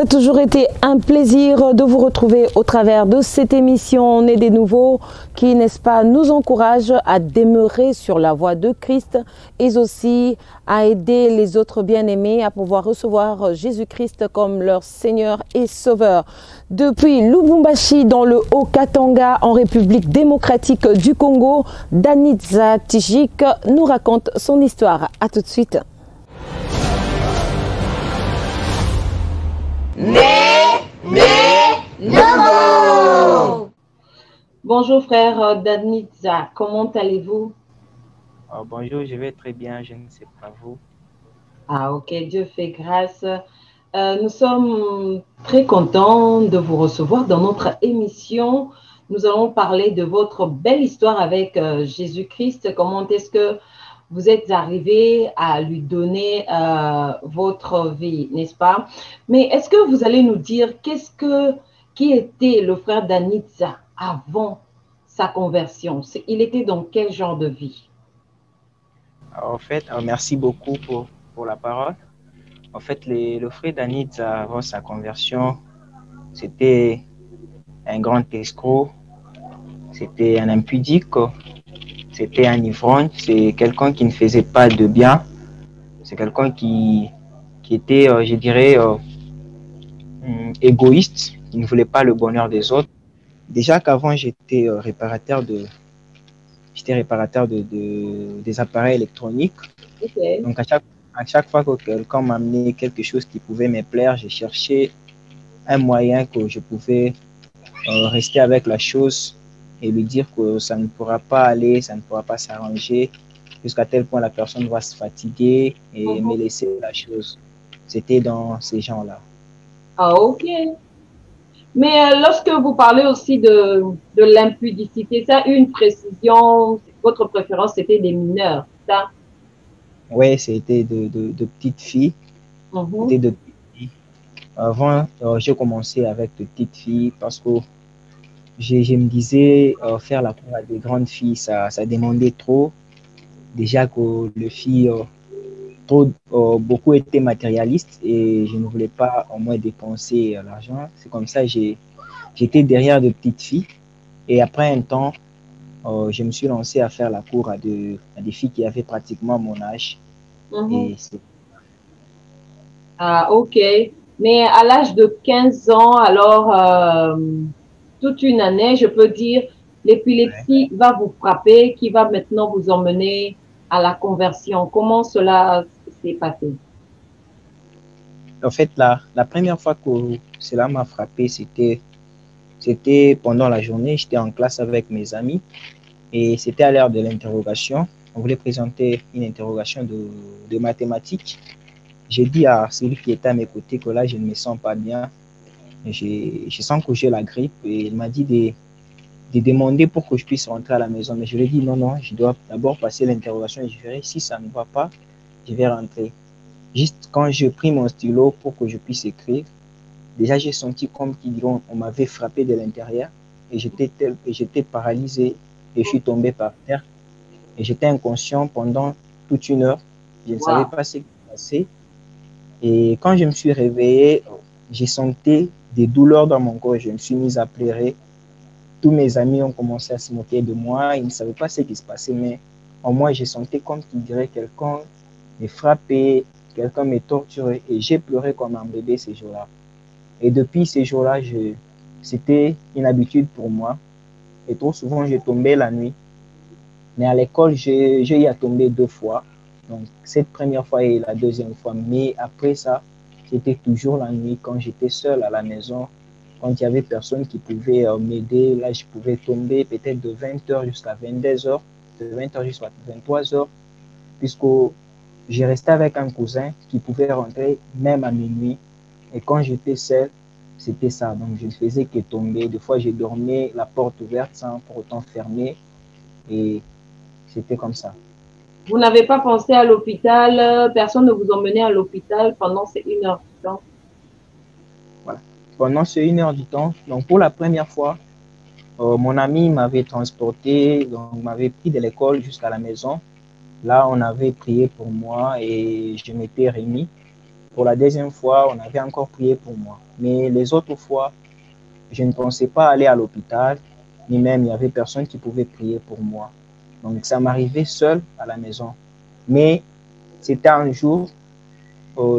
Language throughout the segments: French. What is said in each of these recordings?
Ça a toujours été un plaisir de vous retrouver au travers de cette émission Nés des Nouveaux qui, n'est-ce pas, nous encourage à demeurer sur la voie de Christ et aussi à aider les autres bien-aimés à pouvoir recevoir Jésus-Christ comme leur Seigneur et Sauveur. Depuis Lubumbashi, dans le Haut-Katanga, en République démocratique du Congo, Danitza Tijik nous raconte son histoire. À tout de suite. Nouveau. Bonjour frère Danitza, comment allez-vous? Bonjour, je vais très bien, je ne sais pas vous. Ah ok, Dieu fait grâce. Nous sommes très contents de vous recevoir dans notre émission. Nous allons parler de votre belle histoire avec Jésus-Christ. Comment est-ce que vous êtes arrivé à lui donner votre vie, n'est-ce pas? Mais est-ce que vous allez nous dire qui était le frère Danitza avant sa conversion? Il était dans quel genre de vie? En fait, merci beaucoup pour la parole. En fait, le frère Danitza, avant sa conversion, c'était un grand escroc, c'était un impudique, c'était un ivrogne, c'est quelqu'un qui ne faisait pas de bien, c'est quelqu'un qui était, je dirais, égoïste, qui ne voulait pas le bonheur des autres. Déjà qu'avant, j'étais réparateur des appareils électroniques. Okay. Donc, à chaque fois que quelqu'un m'amenait quelque chose qui pouvait me plaire, j'ai cherché un moyen que je pouvais rester avec la chose et lui dire que ça ne pourra pas aller, ça ne pourra pas s'arranger, jusqu'à tel point la personne va se fatiguer et me laisser la chose. C'était dans ces gens-là. Ah, ok. Mais lorsque vous parlez aussi de l'impudicité, ça, une précision, votre préférence, c'était des mineurs, ça? Oui, c'était de petites filles. C'était de petites filles. Avant, j'ai commencé avec de petites filles parce que je me disais, faire la cour à des grandes filles, ça demandait trop. Déjà que les filles, beaucoup étaient matérialistes et je ne voulais pas au moins dépenser l'argent. C'est comme ça que j'étais derrière de petites filles. Et après un temps, je me suis lancé à faire la cour à des filles qui avaient pratiquement mon âge. Et ah, ok. Mais à l'âge de 15 ans, alors, toute une année, je peux dire, l'épilepsie va vous frapper, qui va maintenant vous emmener à la conversion. Comment cela s'est passé? En fait, la première fois que cela m'a frappé, c'était pendant la journée. J'étais en classe avec mes amis et c'était à l'heure de l'interrogation. On voulait présenter une interrogation de mathématiques. J'ai dit à celui qui était à mes côtés que là, je ne me sens pas bien. Je sens que j'ai la grippe et il m'a dit de demander pour que je puisse rentrer à la maison. Mais je lui ai dit non, je dois d'abord passer l'interrogation et je verrai si ça ne va pas, je vais rentrer. Juste quand j'ai pris mon stylo pour que je puisse écrire, déjà j'ai senti comme on m'avait frappé de l'intérieur et j'étais paralysé et je suis tombé par terre. Et j'étais inconscient pendant toute une heure. Je ne savais pas ce qui se passait. Et quand je me suis réveillé, j'ai senti des douleurs dans mon corps. Je me suis mis à pleurer. Tous mes amis ont commencé à se moquer de moi. Ils ne savaient pas ce qui se passait, mais en moi, j'ai senti comme qu'il dirait quelqu'un me frappait, quelqu'un me torturait. Et j'ai pleuré comme un bébé ces jours-là. Et depuis ces jours-là, c'était une habitude pour moi. Et trop souvent, je tombais la nuit. Mais à l'école, j'ai eu à tomber 2 fois. Donc, cette première fois et la deuxième fois. Mais après ça, c'était toujours la nuit quand j'étais seul à la maison. Quand il n'y avait personne qui pouvait m'aider, là, je pouvais tomber peut-être de 20h jusqu'à 22h, de 20h jusqu'à 23h, puisque j'ai resté avec un cousin qui pouvait rentrer même à minuit. Et quand j'étais seul, c'était ça. Donc, je ne faisais que tomber. Des fois, je dormais la porte ouverte sans pour autant fermer. Et c'était comme ça. Vous n'avez pas pensé à l'hôpital? Personne ne vous emmenait à l'hôpital pendant ces 1 heure du temps? Voilà. Pendant ces 1 heure du temps, donc pour la première fois, mon ami m'avait transporté, donc m'avait pris de l'école jusqu'à la maison. Là, on avait prié pour moi et je m'étais remis. pour la deuxième fois, on avait encore prié pour moi. Mais les autres fois, je ne pensais pas aller à l'hôpital, ni même il n'y avait personne qui pouvait prier pour moi. Donc ça m'arrivait seul à la maison. Mais c'était un jour,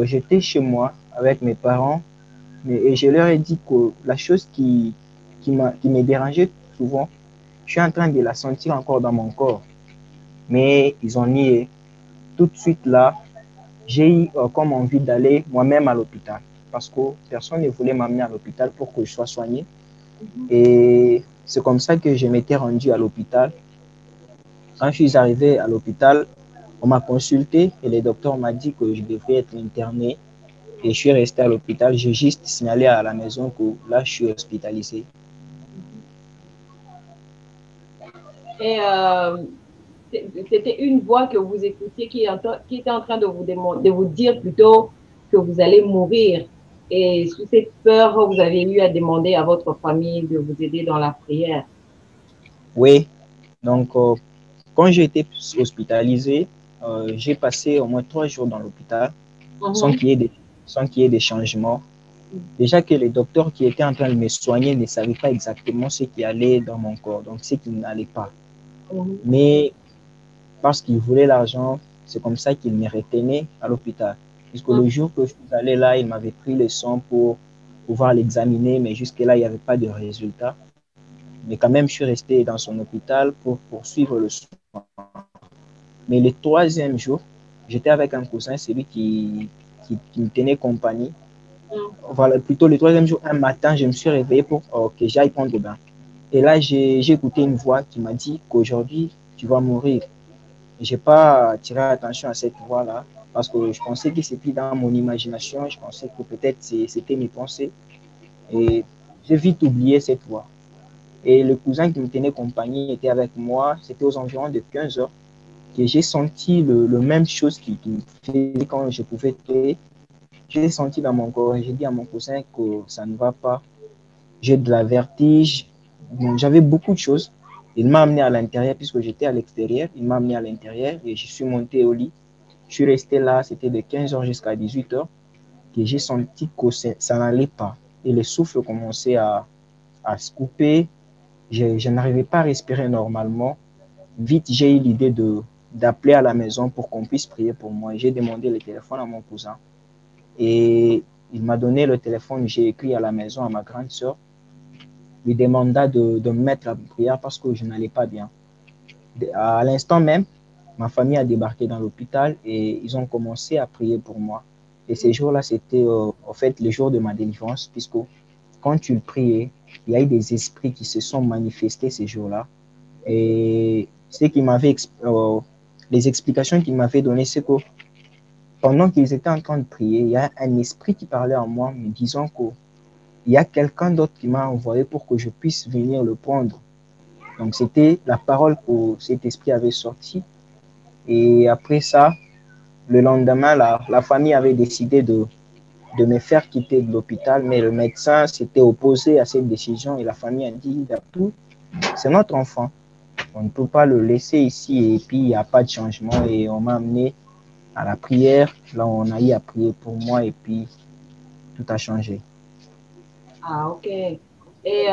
j'étais chez moi avec mes parents et je leur ai dit que la chose qui me dérangeait souvent, je suis en train de la sentir encore dans mon corps. Mais ils ont nié. Tout de suite là, j'ai eu comme envie d'aller moi-même à l'hôpital parce que personne ne voulait m'amener à l'hôpital pour que je sois soigné. Et c'est comme ça que je m'étais rendu à l'hôpital. Quand je suis arrivé à l'hôpital, on m'a consulté et le docteur m'a dit que je devrais être interné. Et je suis resté à l'hôpital. J'ai juste signalé à la maison que là, je suis hospitalisé. Et c'était une voix que vous écoutiez qui était en train de vous dire plutôt que vous allez mourir. Et sous cette peur, vous avez eu à demander à votre famille de vous aider dans la prière. Oui, donc quand j'ai été hospitalisé, j'ai passé au moins 3 jours dans l'hôpital sans qu'il y ait des changements. Déjà que les docteurs qui étaient en train de me soigner ne savaient pas exactement ce qui allait dans mon corps, donc ce qui n'allait pas. Mais parce qu'ils voulaient l'argent, c'est comme ça qu'ils me retenaient à l'hôpital. Puisque le jour que je suis allé là, ils m'avaient pris le sang pour pouvoir l'examiner, mais jusque-là, il n'y avait pas de résultat. Mais quand même, je suis resté dans son hôpital pour poursuivre le soin. Mais le troisième jour, j'étais avec un cousin, c'est lui qui me tenait compagnie. Voilà, plutôt le troisième jour, un matin, je me suis réveillé pour que j'aille prendre le bain. Et là, j'ai écouté une voix qui m'a dit qu'aujourd'hui, tu vas mourir. Je n'ai pas tiré attention à cette voix-là parce que je pensais que c'était dans mon imagination, je pensais que peut-être c'était mes pensées. Et j'ai vite oublié cette voix. Et le cousin qui me tenait compagnie était avec moi, c'était aux environs de 15 heures que j'ai senti le même chose qui me faisait quand je pouvais pleurer. J'ai senti dans mon corps et j'ai dit à mon cousin que ça ne va pas. J'ai de la vertige. Bon, j'avais beaucoup de choses. Il m'a amené à l'intérieur puisque j'étais à l'extérieur. Il m'a amené à l'intérieur et je suis monté au lit. Je suis resté là, c'était de 15 heures jusqu'à 18 heures que j'ai senti que ça n'allait pas. Et le souffle commençait à se couper. Je n'arrivais pas à respirer normalement. Vite, j'ai eu l'idée d'appeler à la maison pour qu'on puisse prier pour moi. J'ai demandé le téléphone à mon cousin et il m'a donné le téléphone. J'ai écrit à la maison à ma grande sœur, lui demanda de me mettre à prière parce que je n'allais pas bien. À l'instant même, ma famille a débarqué dans l'hôpital et ils ont commencé à prier pour moi. Et ces jours-là, c'était en fait le jour de ma délivrance, puisque quand tu priais, il y a eu des esprits qui se sont manifestés ces jours-là. Et ce qui m'avait, les explications qu'ils m'avaient données, c'est que pendant qu'ils étaient en train de prier, il y a un esprit qui parlait en moi, me disant qu'il y a quelqu'un d'autre qui m'a envoyé pour que je puisse venir le prendre. Donc, c'était la parole que cet esprit avait sortie. Et après ça, le lendemain, la famille avait décidé de me faire quitter de l'hôpital, mais le médecin s'était opposé à cette décision et la famille a dit, c'est notre enfant. On ne peut pas le laisser ici et puis il n'y a pas de changement. Et on m'a amené à la prière. Là, on a eu à prier pour moi et puis tout a changé. Ah, ok. Et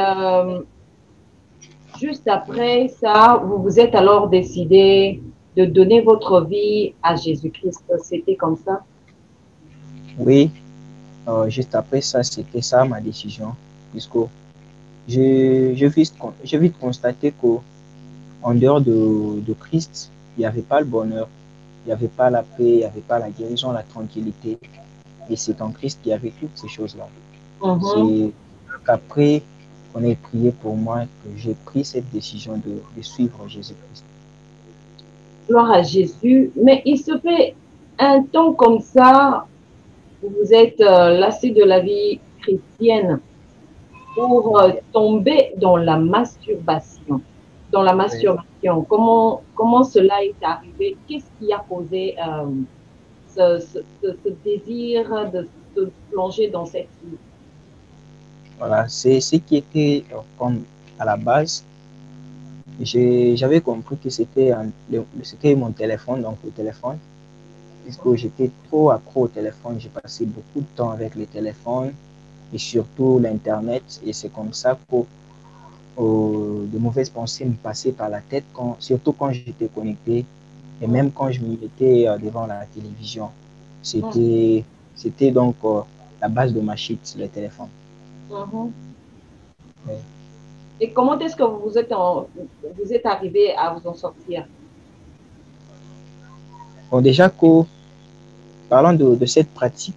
juste après ça, vous vous êtes alors décidé de donner votre vie à Jésus-Christ. C'était comme ça? Oui, juste après ça, c'était ça ma décision. Puisque j'ai vite constaté qu'en dehors de Christ, il n'y avait pas le bonheur, il n'y avait pas la paix, il n'y avait pas la guérison, la tranquillité. Et c'est en Christ qu'il y avait toutes ces choses-là. C'est qu'après qu'on ait prié pour moi que j'ai pris cette décision de suivre Jésus-Christ. Gloire à Jésus. Mais il se fait un temps comme ça, vous êtes lassé de la vie chrétienne pour tomber dans la masturbation. Dans la masturbation, oui. Comment cela est arrivé? Qu'est-ce qui a causé ce désir de se plonger dans cette vie? Voilà, c'est ce qui était comme à la base. J'avais compris que c'était mon téléphone, donc le téléphone. puisque j'étais trop accro au téléphone. J'ai passé beaucoup de temps avec les téléphones et surtout l'Internet. Et c'est comme ça que de mauvaises pensées me passaient par la tête, surtout quand j'étais connecté et même quand je me mettais devant la télévision. C'était donc la base de ma chute, le téléphone. Ouais. Et comment est-ce que vous êtes arrivé à vous en sortir? Bon, déjà, parlant de cette pratique,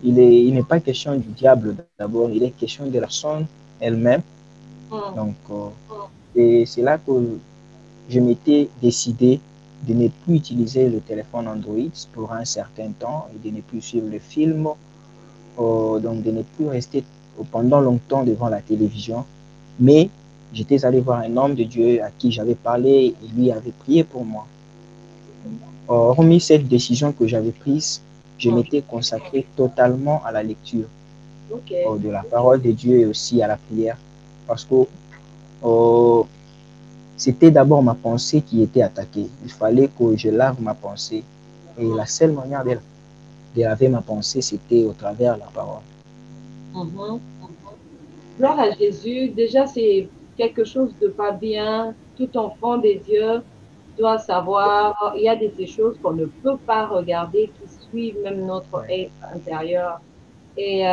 il n'est pas question du diable d'abord, il est question de la personne elle-même. Donc, et c'est là que je m'étais décidé de ne plus utiliser le téléphone Android pour un certain temps et de ne plus suivre le film, donc de ne plus rester pendant longtemps devant la télévision. Mais j'étais allé voir un homme de Dieu à qui j'avais parlé et lui avait prié pour moi. Hormis cette décision que j'avais prise, je m'étais consacré totalement à la lecture de la parole de Dieu et aussi à la prière. Parce que c'était d'abord ma pensée qui était attaquée. Il fallait que je lave ma pensée. Et la seule manière de laver ma pensée, c'était au travers de la parole. Gloire à Jésus. Déjà, c'est quelque chose de pas bien. Tout enfant de Dieu doit savoir, il y a ces choses qu'on ne peut pas regarder, qui suivent même notre être intérieur. Et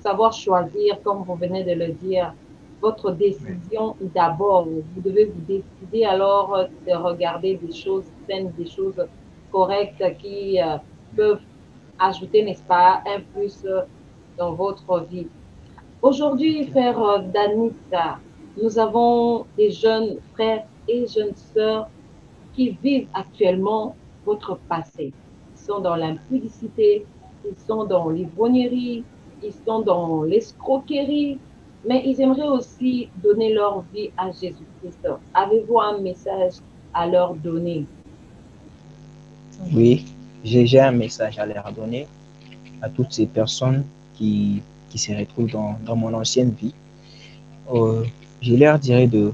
savoir choisir, comme vous venez de le dire, votre décision d'abord. Vous devez vous décider alors de regarder des choses saines, des choses correctes qui peuvent ajouter, n'est-ce pas, un plus dans votre vie. Aujourd'hui, frère Danita, nous avons des jeunes frères et jeunes sœurs qui vivent actuellement votre passé. Ils sont dans l'impudicité, ils sont dans l'ivrognerie, ils sont dans l'escroquerie, mais ils aimeraient aussi donner leur vie à Jésus-Christ. Avez-vous un message à leur donner? Oui, j'ai un message à leur donner à toutes ces personnes qui se retrouvent dans mon ancienne vie. Je leur dirais de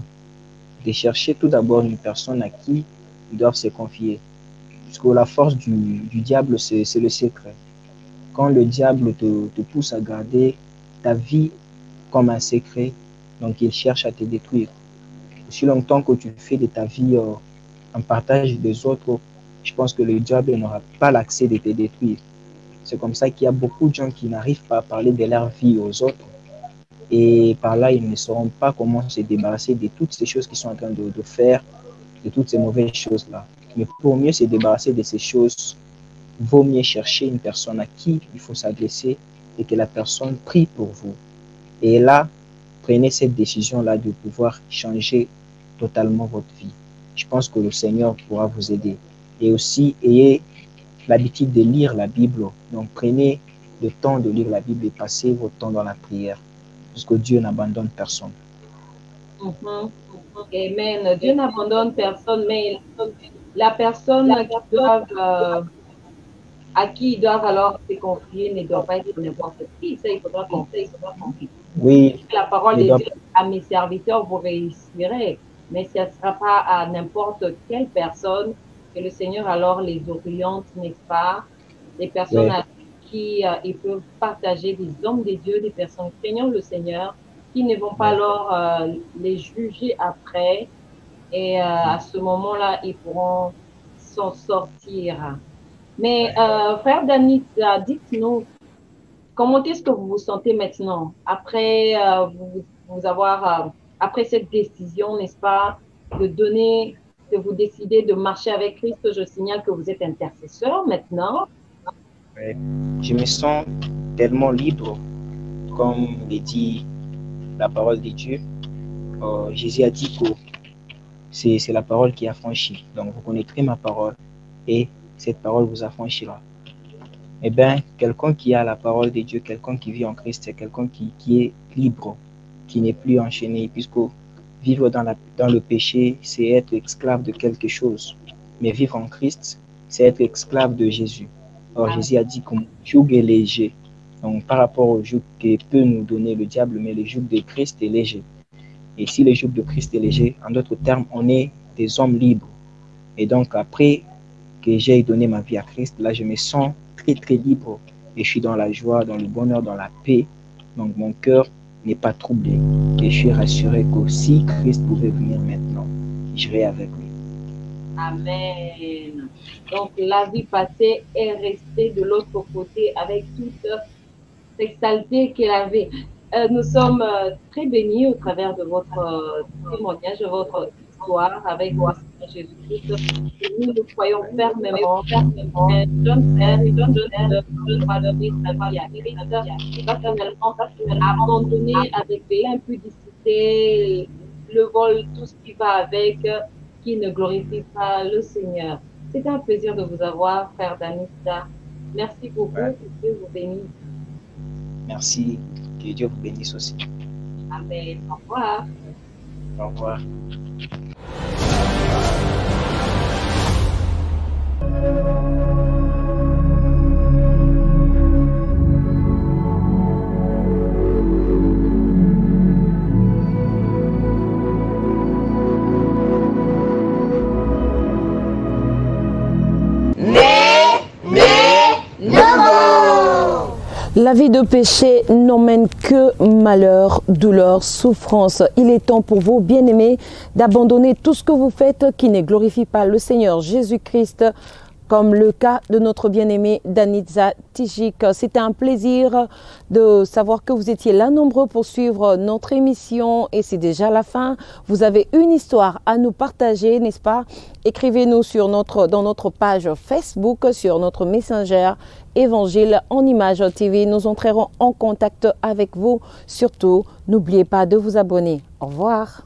chercher tout d'abord une personne à qui ils doivent se confier. Parce que la force du diable, c'est le secret. Quand le diable te pousse à garder ta vie comme un secret, donc il cherche à te détruire. Aussi longtemps que tu fais de ta vie en partage des autres, je pense que le diable n'aura pas l'accès de te détruire. C'est comme ça qu'il y a beaucoup de gens qui n'arrivent pas à parler de leur vie aux autres. Et par là, ils ne sauront pas comment se débarrasser de toutes ces choses qu'ils sont en train de faire, de toutes ces mauvaises choses-là. Mais pour mieux se débarrasser de ces choses, il vaut mieux chercher une personne à qui il faut s'adresser et que la personne prie pour vous. Et là, prenez cette décision-là de pouvoir changer totalement votre vie. Je pense que le Seigneur pourra vous aider. Et aussi, ayez l'habitude de lire la Bible. Donc, prenez le temps de lire la Bible et passez votre temps dans la prière. Parce que Dieu n'abandonne personne. Amen. Dieu n'abandonne personne, mais la personne à qui ils doivent alors se confier ne doit pas être n'importe qui. Ça, il faudra compter. Oui. La parole de Dieu, à mes serviteurs, vous réussirez. Mais ce ne sera pas à n'importe quelle personne que le Seigneur alors les oriente, n'est-ce pas? Des personnes avec qui ils peuvent partager, des hommes de Dieu, des personnes craignant le Seigneur, qui ne vont pas alors les juger après. Et à ce moment-là, ils pourront s'en sortir. Mais frère Danita, dites-nous, comment est-ce que vous vous sentez maintenant après après cette décision, n'est-ce pas, de vous décider de marcher avec Christ? Je signale que vous êtes intercesseur maintenant. Je me sens tellement libre, comme le dit la parole de Dieu. Jésus a dit que c'est la parole qui affranchit. Donc vous connaîtrez ma parole et cette parole vous affranchira. Eh bien, quelqu'un qui a la parole de Dieu, quelqu'un qui vit en Christ, c'est quelqu'un qui est libre, qui n'est plus enchaîné, puisque vivre dans le péché, c'est être esclave de quelque chose. Mais vivre en Christ, c'est être esclave de Jésus. Or, Jésus a dit que mon joug est léger. Donc, par rapport au joug que peut nous donner le diable, mais le joug de Christ est léger. Et si le joug de Christ est léger, en d'autres termes, on est des hommes libres. Et donc, après que j'ai donné ma vie à Christ, là, je me sens très, très libre. Et je suis dans la joie, dans le bonheur, dans la paix. Donc, mon cœur n'est pas troublé. Et je suis rassuré que si Christ pouvait venir maintenant, j'irai avec lui. Amen. Donc, la vie passée est restée de l'autre côté avec toute cette saleté qu'elle avait. Nous sommes très bénis au travers de votre témoignage, de votre histoire avec le Seigneur Jésus-Christ. Nous nous croyons fermement, un jeune frère, une jeune abandonné avec l'impudicité, le vol, tout ce qui va avec, qui ne glorifie pas le Seigneur. C'est un plaisir de vous avoir, frère Danita. Merci beaucoup, que Dieu vous bénisse. Merci, que Dieu vous bénisse aussi. Amen. Au revoir. Au revoir. La vie de péché n'emmène que malheur, douleur, souffrance. Il est temps pour vous, bien-aimés, d'abandonner tout ce que vous faites qui ne glorifie pas le Seigneur Jésus-Christ, comme le cas de notre bien-aimé Danitza Tijik. C'était un plaisir de savoir que vous étiez là nombreux pour suivre notre émission et c'est déjà la fin. Vous avez une histoire à nous partager, n'est-ce pas? Écrivez-nous dans notre page Facebook, sur notre Messenger Évangile en Images TV. Nous entrerons en contact avec vous. Surtout, n'oubliez pas de vous abonner. Au revoir.